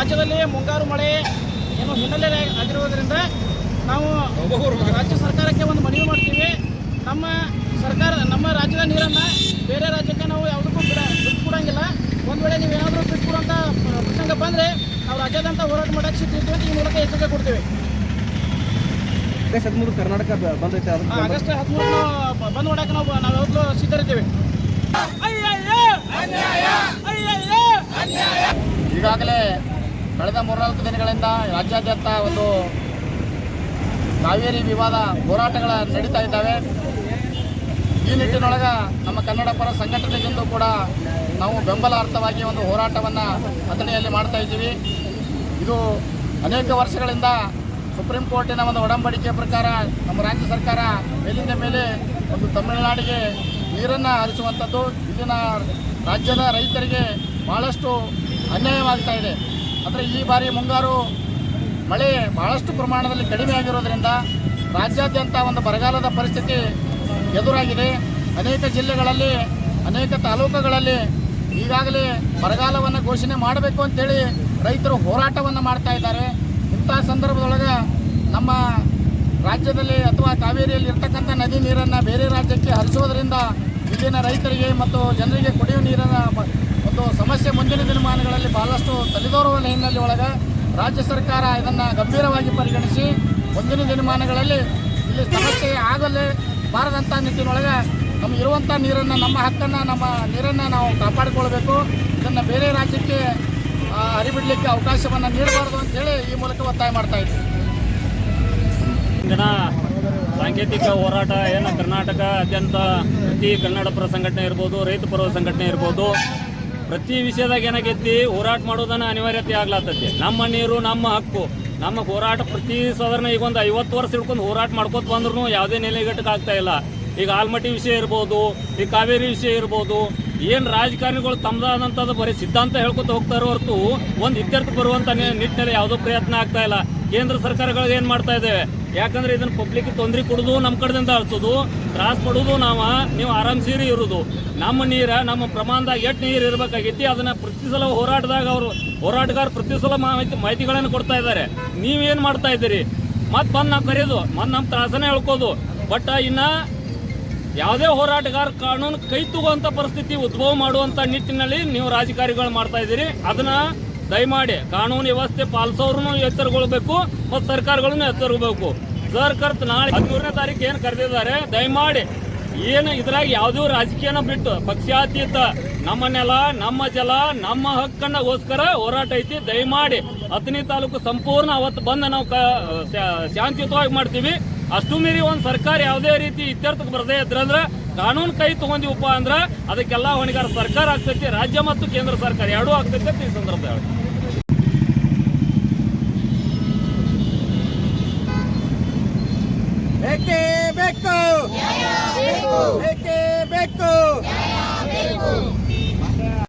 ರಾಜ್ಯದಲ್ಲಿ ಮುಂಗಾರು ಮಳೆ ಏನು ಹಿನ್ನೆಲೆ ಆಗಿರುವುದರಿಂದ ನಾವು ರಾಜ್ಯ ಸರ್ಕಾರಕ್ಕೆ ಒಂದು ಮನವಿ ಮಾಡ್ತೀವಿ. ನಮ್ಮ ರಾಜ್ಯದ ನೀರನ್ನು ಬೇರೆ ರಾಜ್ಯಕ್ಕೆ ನಾವು ಯಾವುದಕ್ಕೂ ಬಿಟ್ಕೊಡಂಗಿಲ್ಲ. ಒಂದು ವೇಳೆ ನೀವೇನಾದರೂ ಬಿಟ್ಕೊಡುವಂಥ ಪ್ರಸಂಗ ಬಂದರೆ ನಾವು ರಾಜ್ಯಾದ್ಯಂತ ಹೋರಾಟ ಮಾಡೋಕ್ಕೆ ಸಿಗ್ತೀವಿ ಅಂತ ಈ ಮೂಲಕ ಎಚ್ಚರಿಕೆ ಕೊಡ್ತೀವಿ. ಆಗಸ್ಟ್ 13 ಕರ್ನಾಟಕ ಬಂದ್ ಐತೆ. ಆಗಸ್ಟ್ 13 ಬಂದ್ ಮಾಡೋಕೆ ನಾವು ಯಾವಾಗಲೂ ಸಿದ್ಧರಿದ್ದೀವಿ. ಈಗಾಗಲೇ ಕಳೆದ 3-4 ದಿನಗಳಿಂದ ರಾಜ್ಯಾದ್ಯಂತ ಒಂದು ಕಾವೇರಿ ವಿವಾದ ಹೋರಾಟಗಳ ನಡೀತಾ ಇದ್ದಾವೆ. ಈ ನಿಟ್ಟಿನೊಳಗೆ ನಮ್ಮ ಕನ್ನಡ ಪರ ಸಂಘಟನೆಗಿಂದು ಕೂಡ ನಾವು ಬೆಂಬಲಾರ್ಥವಾಗಿ ಒಂದು ಹೋರಾಟವನ್ನು ಅಥಣಿಯಲ್ಲಿ ಮಾಡ್ತಾ ಇದ್ದೀವಿ. ಇದು ಅನೇಕ ವರ್ಷಗಳಿಂದ ಸುಪ್ರೀಂ ಕೋರ್ಟಿನ ಒಂದು ಒಡಂಬಡಿಕೆ ಪ್ರಕಾರ ನಮ್ಮ ರಾಜ್ಯ ಸರ್ಕಾರ ಮೇಲಿಂದ ಮೇಲೆ ಒಂದು ತಮಿಳುನಾಡಿಗೆ ನೀರನ್ನು ಹರಿಸುವಂಥದ್ದು ಇಲ್ಲಿನ ರಾಜ್ಯದ ರೈತರಿಗೆ ಭಾಳಷ್ಟು ಅನ್ಯಾಯವಾಗ್ತಾ ಇದೆ. ಅಂದರೆ ಈ ಬಾರಿ ಮುಂಗಾರು ಮಳೆ ಭಾಳಷ್ಟು ಪ್ರಮಾಣದಲ್ಲಿ ಕಡಿಮೆ ಆಗಿರೋದ್ರಿಂದ ರಾಜ್ಯಾದ್ಯಂತ ಒಂದು ಬರಗಾಲದ ಪರಿಸ್ಥಿತಿ ಎದುರಾಗಿದೆ. ಅನೇಕ ಜಿಲ್ಲೆಗಳಲ್ಲಿ ಅನೇಕ ತಾಲೂಕುಗಳಲ್ಲಿ ಈಗಾಗಲೇ ಬರಗಾಲವನ್ನು ಘೋಷಣೆ ಮಾಡಬೇಕು ಅಂತೇಳಿ ರೈತರು ಹೋರಾಟವನ್ನು ಮಾಡ್ತಾ ಇದ್ದಾರೆ. ಇಂಥ ಸಂದರ್ಭದೊಳಗೆ ನಮ್ಮ ರಾಜ್ಯದಲ್ಲಿ ಅಥವಾ ಕಾವೇರಿಯಲ್ಲಿ ಇರ್ತಕ್ಕಂಥ ನದಿ ನೀರನ್ನು ಬೇರೆ ರಾಜ್ಯಕ್ಕೆ ಹರಿಸೋದ್ರಿಂದ ಇಲ್ಲಿನ ರೈತರಿಗೆ ಮತ್ತು ಜನರಿಗೆ ಕುಡಿಯುವ ನೀರಿನ ಒಂದು ಸಮಸ್ಯೆ ಮುಂದಿನ ದಿನಮಾನಗಳಲ್ಲಿ ಭಾಳಷ್ಟು ತಲೆದೋರುವ ಹಿನ್ನೆಲೆ ಒಳಗೆ ರಾಜ್ಯ ಸರ್ಕಾರ ಇದನ್ನು ಗಂಭೀರವಾಗಿ ಪರಿಗಣಿಸಿ ಮುಂದಿನ ದಿನಮಾನಗಳಲ್ಲಿ ಇಲ್ಲಿ ಸಮಸ್ಯೆ ಆಗಲೇ ಬಾರದಂಥ ನಿಟ್ಟಿನೊಳಗೆ ನಮಗೆ ಇರುವಂಥ ನೀರನ್ನು ನಮ್ಮ ಹಕ್ಕನ್ನು ನಮ್ಮ ನೀರನ್ನು ನಾವು ಕಾಪಾಡಿಕೊಳ್ಬೇಕು. ಇದನ್ನು ಬೇರೆ ರಾಜ್ಯಕ್ಕೆ ಹರಿಬಿಡಲಿಕ್ಕೆ ಅವಕಾಶವನ್ನು ನೀಡಬಾರ್ದು ಅಂತೇಳಿ ಈ ಮೂಲಕ ಒತ್ತಾಯ ಮಾಡ್ತಾ ಇದ್ದೀವಿ. ದಿನ ಸಾಂಕೇತಿಕ ಹೋರಾಟ ಏನು ಕರ್ನಾಟಕದಾದ್ಯಂತ ಪ್ರತಿ ಕನ್ನಡ ಪರ ಸಂಘಟನೆ ಇರ್ಬೋದು, ರೈತ ಪರ ಸಂಘಟನೆ ಇರ್ಬೋದು, ಪ್ರತಿ ವಿಷಯದಾಗ ಏನಾಗೈತಿ ಹೋರಾಟ ಮಾಡೋದನ್ನ ಅನಿವಾರ್ಯತೆ ಆಗ್ಲಾತೈತಿ. ನಮ್ಮ ನೀರು ನಮ್ಮ ಹಕ್ಕು, ನಮ್ಮ ಹೋರಾಟ ಪ್ರತಿ ಸಾಧಾರಣ ಈಗ ಒಂದು 50 ವರ್ಷ ಹಿಡ್ಕೊಂಡು ಹೋರಾಟ ಮಾಡ್ಕೊತ ಬಂದ್ರೂ ಯಾವುದೇ ನೆಲೆಗಟ್ಟಕ್ಕೆ ಆಗ್ತಾ ಇಲ್ಲ. ಈಗ ಆಲ್ಮಟ್ಟಿ ವಿಷಯ ಇರ್ಬೋದು, ಈ ಕಾವೇರಿ ವಿಷಯ ಇರ್ಬೋದು, ಏನು ರಾಜಕಾರಣಿಗಳು ತಮ್ಮದಾದಂಥದ್ದು ಬರೀ ಸಿದ್ಧಾಂತ ಹೇಳ್ಕೊತ ಹೋಗ್ತಾರೋ ಹೊರತು ಒಂದು ಇತ್ಯರ್ಥ ಬರುವಂಥ ನಿಟ್ಟಿನಲ್ಲಿ ಯಾವುದೋ ಪ್ರಯತ್ನ ಆಗ್ತಾ ಇಲ್ಲ. ಕೇಂದ್ರ ಸರ್ಕಾರಗಳಿಗೆ ಏನು ಮಾಡ್ತಾ ಇದ್ದೇವೆ, ಯಾಕಂದ್ರೆ ಇದನ್ನು ಪಬ್ಲಿಕ್ ತೊಂದರೆ ಕೊಡೋದು ನಮ್ಮ ಕಡೆದಿಂದ ಅಳ್ಸೋದು, ತ್ರಾಸ ಪಡೋದು ನೀವು ಆರಾಮ್ಸೀರಿ ಇರೋದು. ನಮ್ಮ ನೀರು ನಮ್ಮ ಪ್ರಮಾಣದಾಗ ಎಷ್ಟು ನೀರು ಇರಬೇಕಾಗೈತಿ ಅದನ್ನು ಪ್ರತಿ ಸಲ ಹೋರಾಟಗಾರ ಪ್ರತಿ ಸಲ ಮಾಹಿತಿಗಳನ್ನು ಕೊಡ್ತಾ ಇದ್ದಾರೆ. ನೀವೇನು ಮಾಡ್ತಾ ಇದ್ದೀರಿ? ಮತ್ತೆ ಬಂದು ನಾವು ಕರೆಯೋದು, ಮತ್ತೆ ನಮ್ಮ ತ್ರಾಸನೇ ಹೇಳ್ಕೋದು. ಬಟ್ ಇನ್ನು ಯಾವುದೇ ಹೋರಾಟಗಾರ ಕಾನೂನು ಕೈ ತಗುವಂಥ ಪರಿಸ್ಥಿತಿ ಉದ್ಭವ ಮಾಡುವಂಥ ನಿಟ್ಟಿನಲ್ಲಿ ನೀವು ರಾಜಕಾರಿಗಳು ಮಾಡ್ತಾ ಇದ್ದೀರಿ. ಅದನ್ನ ದಯಮಾಡಿ ಕಾನೂನು ವ್ಯವಸ್ಥೆ ಪಾಲಿಸೋರು ಎಚ್ಚರಗೊಳ್ಬೇಕು ಮತ್ತು ಸರ್ಕಾರಗಳನ್ನು ಎಚ್ಚರಗೊಳ್ಬೇಕು. ಸರ್ಕಾರ ನಾಳೆ 13ನೇ ತಾರೀಕು ಏನು ಕರೆದಿದ್ದಾರೆ, ದಯಮಾಡಿ ಏನು ಇದ್ರಾಗ ಯಾವುದೂ ರಾಜಕೀಯನ ಬಿಟ್ಟು ಪಕ್ಷಾತೀತ ನಮ್ಮ ನೆಲ ನಮ್ಮ ಜಲ ನಮ್ಮ ಹಕ್ಕನ್ನಗೋಸ್ಕರ ಹೋರಾಟ ಐತಿ. ದಯಮಾಡಿ ಅಥಣಿ ತಾಲೂಕು ಸಂಪೂರ್ಣ ಅವತ್ತು ಬಂದು ನಾವು ಶಾಂತಿಯುತವಾಗಿ ಮಾಡ್ತೀವಿ. ಅಷ್ಟು ಮೀರಿ ಒಂದು ಸರ್ಕಾರ ಯಾವುದೇ ರೀತಿ ಇತ್ಯರ್ಥಕ್ಕೆ ಬರದೇ ಇದ್ರಂದ್ರೆ ಕಾನೂನು ಕೈ ತಗೊಂಡಿವಪ್ಪ ಅಂದ್ರೆ ಅದಕ್ಕೆಲ್ಲ ಹೊಣೆಗಾರ ಸರ್ಕಾರ ಆಗ್ತೈತಿ, ರಾಜ್ಯ ಮತ್ತು ಕೇಂದ್ರ ಸರ್ಕಾರ ಎರಡೂ ಆಗ್ತೈತಿ ಅಂತ ಈ ಸಂದರ್ಭದಲ್ಲಿ ಬೇಕು.